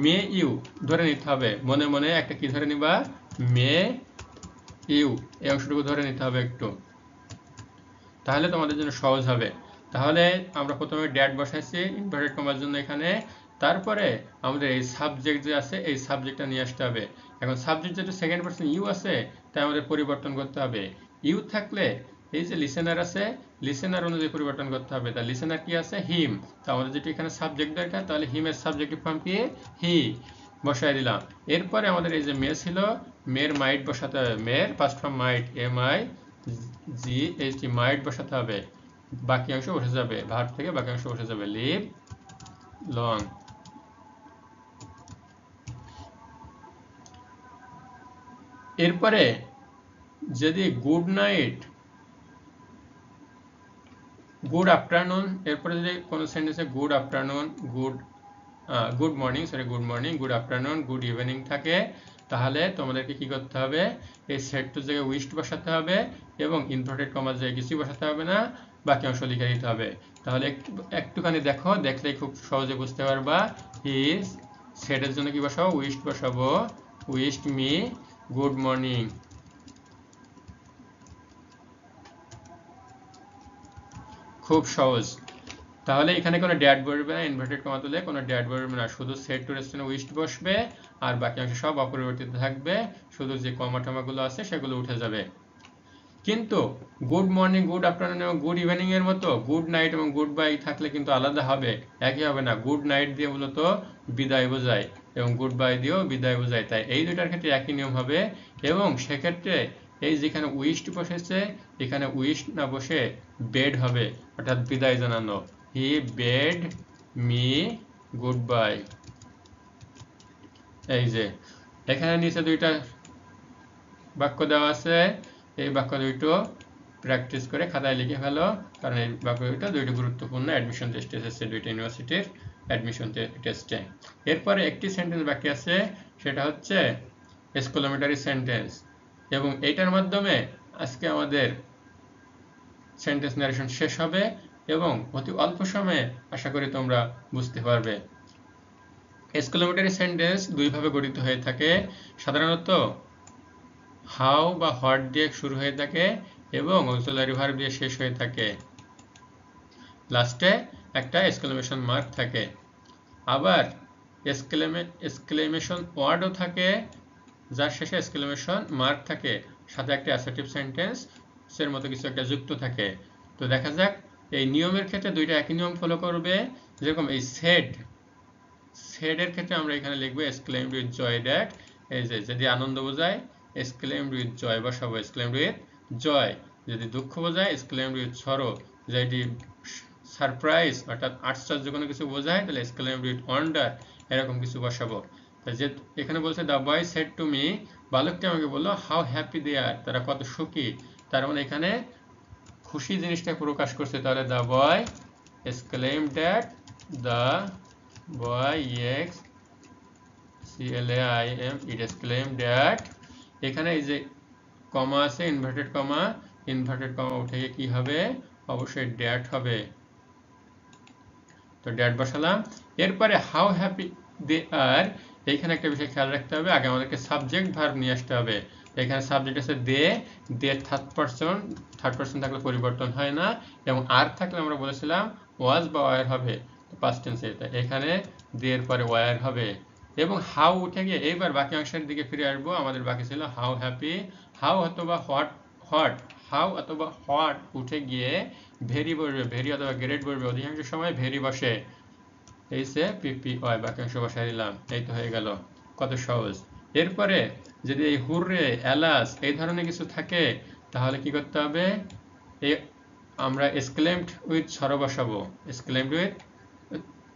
মে ইউ ধরে নিতে হবে, মনে মনে একটা কি ধরে নিবা, মে ইউ, এই অংশটুকু ধরে নিতে হবে একটু, তাহলে তোমাদের জন্য সহজ হবে। তাহলে আমরা প্রথমে ড্যাট বসাইছি ইনভার্টেড কমার জন্য এখানে, তারপরে আমাদের এই সাবজেক্ট যে আছে এই সাবজেক্টটা নিয়ে আসতে হবে। এখন সাবজেক্ট যেহেতু সেকেন্ড পারসন ইউ আছে তাই আমাদের পরিবর্তন করতে হবে, ইউ থাকলে এই যে লিসেনার আছে লিসেনার অনুযায়ী পরিবর্তন করতে হবে, তার লিসেনার কি আছে, হিম, তো আমাদের যেটি এখানে সাবজেক্ট দরকার, তাহলে হিমের সাবজেক্টিভ ফর্ম কি, হি, বসাই দিলাম। এরপরে আমাদের এই যে মে ছিল, মের মাইট বসাতে হবে, মের first form might, M I G H T, might বসাতে হবে, বাকি অংশ বসে যাবে, ভার্ব থেকে বাকি অংশ বসে যাবে, লিভ লং। এরপরে যদি গুড নাইট, গুড আফটারনুন, এরপরে যদি কোনো সেন্টেন্সে good afternoon, good morning, good morning, good afternoon, good evening থাকে, তাহলে তোমাদেরকে কি করতে হবে, এই সেট টু জায়গায় উইশড বসাতে হবে এবং ইনভার্টেড কমার জায়গায় কিছুই বসাতে হবে না, বাকি অংশ লিখে দিতে হবে। তাহলে একটুখানি দেখো, দেখলেই খুব সহজে বুঝতে পারবা। হিজ সেটের জন্য কি বসাবো, উইশড বসাবো, উইশড মি গুড মর্নিং। খুব সহজ। তাহলে এখানে কোনো ড্যাট বসবে না, ইনভার্টেড কমা তুলে কোনো ড্যাট বসবে না, শুধু সেট টু রেস্টনে উইশড বসবে আর বাকি অংশ সব অপরিবর্তিত থাকবে, শুধু যে কমা টমাগুলো আছে সেগুলো উঠে যাবে। কিন্তু গুড মর্নিং, গুড আফটারনুন এবং গুড ইভিনিং এর মতো গুড নাইট এবং গুড বাই থাকলে কিন্তু আলাদা হবে, একই হবে না। গুড নাইট দিয়ে মূলত বিদায় বোঝায় এবং গুড বাই দিয়েও বিদায় বোঝায়, তাই এই দুইটার ক্ষেত্রে একই নিয়ম হবে। এবং সেক্ষেত্রে এই যেখানে উইশড বসেছে এখানে উইশড না বসে বেড হবে, অর্থাৎ বিদায় জানানো। হি বেড মি গুড বাই। এই যে এখানে নিচে দুইটা বাক্য দেওয়া আছে, এই বাক্য দুইটো প্র্যাকটিস করে খাতায় লিখে ফেলো, কারণ এই বাক্য দুইটো গুরুত্বপূর্ণ অ্যাডমিশন টেস্টে এসেছে দুইটা ইউনিভার্সিটির অ্যাডমিশন টেস্টে। এরপরে একটি সেন্টেন্স বাকি আছে, সেটা হচ্ছে এক্সক্লেমেটরি সেন্টেন্স, এবং এইটার মাধ্যমে আজকে আমাদের সেন্টেন্স ন্যারেশন শেষ হবে এবং অতি অল্প সময়ে আশা করি তোমরা বুঝতে পারবে। এক্সক্লেমেটরি সেন্টেন্স দুইভাবে গঠিত হয়ে থাকে, সাধারণত হাউ বা হোয়াট দিয়ে শুরু হয়ে থাকে এবং অক্সিলারি ভার্ব দিয়ে শেষ হয়ে থাকে, লাস্টে একটা এক্সক্লেমেশন মার্ক থাকে। আবার এক্সক্লেমেশন ওয়ার্ডও থাকে যার শেষে এক্সক্লেমেশন মার্ক থাকে, সাথে একটা অ্যাসার্টিভ সেন্টেন্স এর মতো কিছু একটা যুক্ত থাকে। তো দেখা যাক এই নিয়মের ক্ষেত্রে দুইটা একই নিয়ম ফলো করবে। যেরকম এই সেড এর ক্ষেত্রে আমরা এখানে লিখবো এক্সক্লেমড উইথ জয় দ্যাট, এই যে যদি আনন্দ বোঝায় এক্সক্লেমড উইথ জয় বসাবো, এক্সক্লেমড উইথ জয়। যদি দুঃখ বোঝায় এক্সক্লেমড উইথ সরো, যদি সারপ্রাইজ অর্থাৎ আশ্চর্য কোনো কিছু বোঝায় তাহলে এক্সক্লেমড উইথ ওয়ান্ডার, এরকম কিছু বসাবো। যে এখানে বলছে the boy said to me, বালকটি আমাকে বললো হাউ হ্যাপি দে আর, তারা কত সুখী, তার মানে এখানে খুশি জিনিসটা প্রকাশ করছে। তাহলে the boy exclaimed that, the boy CLAIM it exclaimed that, এখানে এই যে কমা আছে ইনভার্টেড কমা, ইনভার্টেড কমা উঠে গিয়ে কি হবে, অবশ্যই ড্যাট হবে, তো ড্যাট বসালাম। এরপরে হাউ হ্যাপি দে আর, এইখানে একটা বিষয় খেয়াল রাখতে হবে, আগে আমাদেরকে সাবজেক্ট ভার্ব নিয়ে আসতে হবে। এখানে সাবজেক্ট আছে দে, দে থার্ড পারসন থাকলে পরিবর্তন হয় না, এবং আর থাকলে আমরা বলেছিলাম ওয়াজ বা ওয়ার হবে পাস্ট টেন্সে, এখানে দে এর পরে ওয়ার হবে। এবং হাউ উঠে গিয়ে এইবার বাকি অংশের দিকে ফিরে আসবো, আমাদের বাকি ছিল হাউ হ্যাপি, হাউ অথবা হাউ অথবা হোয়াট উঠে গিয়ে ভেরি বসবে, ভেরি অথবা গ্রেট বসবে, অধিকাংশ সময় ভেরি বসে, এই সে পিপি ওয়াই বাক্যাংশ বসাই দিলাম, এই তো হয়ে গেল, কত সহজ। এরপরে যদি এই হুররে, অ্যালাস এই ধরনের কিছু থাকে তাহলে কি করতে হবে, আমরা এক্সক্লেমড উইথ সরো বসাবো, এক্সক্লেমড উইথ,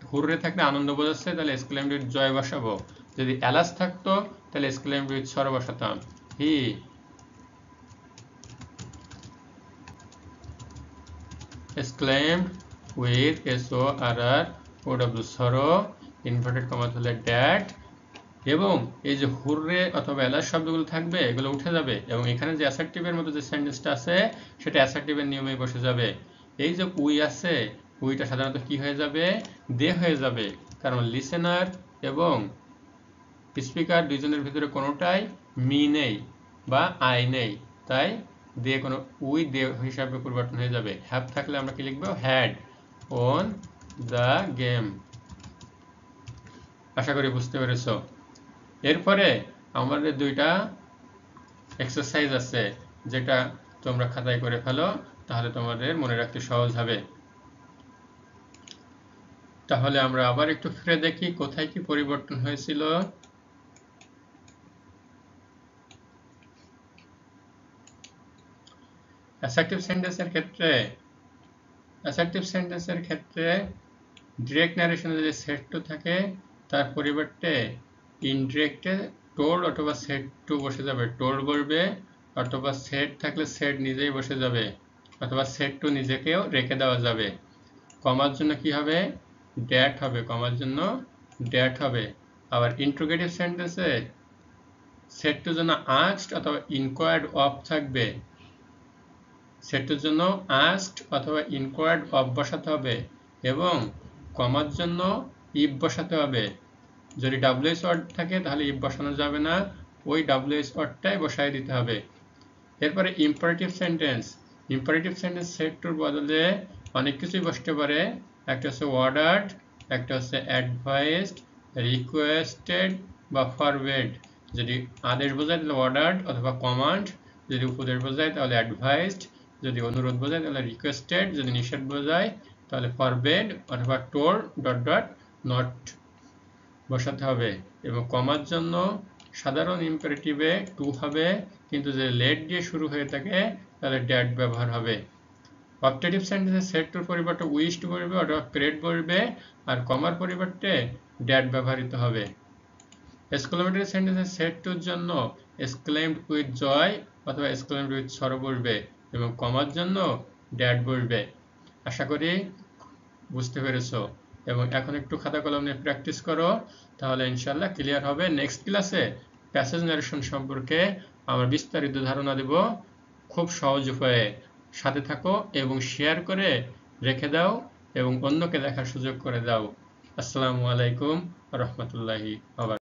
হুররে থাকলে আনন্দ বোঝাচ্ছে তাহলে এক্সক্লেমড উইথ জয় বসাবো, যদি অ্যালাস থাকতো তাহলে এক্সক্লেমড উইথ সরো বসাতাম, he exclaimed with SORROW sorrow, inverted comma তুলে ড্যাট, এবং এই যে হুররে অথবা এলাস শব্দগুলো থাকবে এগুলো উঠে যাবে, এবং এখানে যে অ্যাসার্টিভের মতো যে সেন্টেন্সটা আছে সেটা অ্যাসার্টিভের নিয়মেই বসে যাবে। এই যে উই আছে, উইটা সাধারণত কি হয়ে যাবে, দে হয়ে যাবে, কারণ লিসেনার এবং স্পিকার দুইজনের ভিতরে কোনোটাই মি নেই বা আই নেই, তাই দে কোনো উই দে হিসাবে পরিবর্তন হয়ে যাবে। হ্যাভ থাকলে আমরা কি লিখবো, হ্যাড অন দ্য গেম। আশা করি বুঝতে পেরেছো। এরপরে আমাদের দুইটা এক্সারসাইজ আছে, যেটা তোমরা খাতায় করে ফেলো, তাহলে তোমাদের মনে রাখতে সহজ হবে। তাহলে আমরা আবার একটু ফিরে দেখি কোথায় কি পরিবর্তন হয়েছিল। অ্যাসার্টিভ সেন্টেন্সের ক্ষেত্রে ডিরেক্ট ন্যারেশনে যদি সেট টু থাকে তার পরিবর্তে ইনডিরেক্টে টোল্ড অথবা সেট টু বসে যাবে, টোল্ড বসবে অথবা সেট থাকলে সেট নিজেই বসে যাবে, অথবা সেট টু নিজেকেও রেখে দেওয়া যাবে। কমার জন্য কি হবে? ড্যাট হবে, কমার জন্য ড্যাট হবে। আবার ইন্টারোগেটিভ সেন্টেন্সে সেট টুর জন্য আস্কড অথবা ইনকোয়ার্ড অফ থাকবে। সেট টুর জন্য আস্কড অথবা ইনকোয়ার্ড অফ বসাতে হবে এবং কমার জন্য ইফ বসাতে হবে। যদি ডাব্লিউএস ওয়ার্ড থাকে তাহলে ইফ বসানো যাবে না, ওই ডাব্লিউএস ওয়ার্ডটাই বসাই দিতে হবে। এরপরে imperative sentence. Imperative sentence set টুর বদলে অনেক কিছুই বসতে পারে। একটা হচ্ছে অর্ডার্ড, একটা হচ্ছে অ্যাডভাইসড, রিকোয়েস্টেড বা ফরওয়ার্ড। যদি আদেশ বোঝায় তাহলে অর্ডার্ড অথবা কমান্ড, যদি উপদেশ বোঝায় তাহলে অ্যাডভাইসড, যদি অনুরোধ বোঝায় তাহলে রিকোয়েস্টেড, যদি নিষেধ বোঝায় তাহলে ফরবেড অথবা টোর ডট ডট নট বসাতে হবে। এবং কমার জন্য সাধারণ ইম্পারেটিভে টু হবে, কিন্তু যদি লেট দিয়ে শুরু হয়ে থাকে তাহলে ড্যাট ব্যবহার হবে। অপটেটিভ সেন্টেন্সে সেট টুর পরিবর্তে উইশড বলবে অথবা প্রেড বলবে, আর কমার পরিবর্তে ড্যাট ব্যবহৃত হবে। এক্সক্লেমেটরি সেন্টেন্সে সেট টুর জন্য এক্সক্লেমড উইথ জয় অথবা এক্সক্লেমড উইথ সরো বলবে এবং কমার জন্য ড্যাট বলবে। আশা করি বুঝতে পেরেছো, এবং এখন একটু খাতা কলম নিয়ে প্র্যাকটিস করো, তাহলে ইনশাল্লাহ ক্লিয়ার হবে। নেক্সট ক্লাসে প্যাসেজ ন্যারেশন সম্পর্কে আমরা বিস্তারিত ধারণা দেব খুব সহজ উপায়ে। সাথে থাকো এবং শেয়ার করে রেখে দাও এবং অন্যকে দেখার সুযোগ করে দাও। আসসালামু আলাইকুম রহমতুল্লাহি।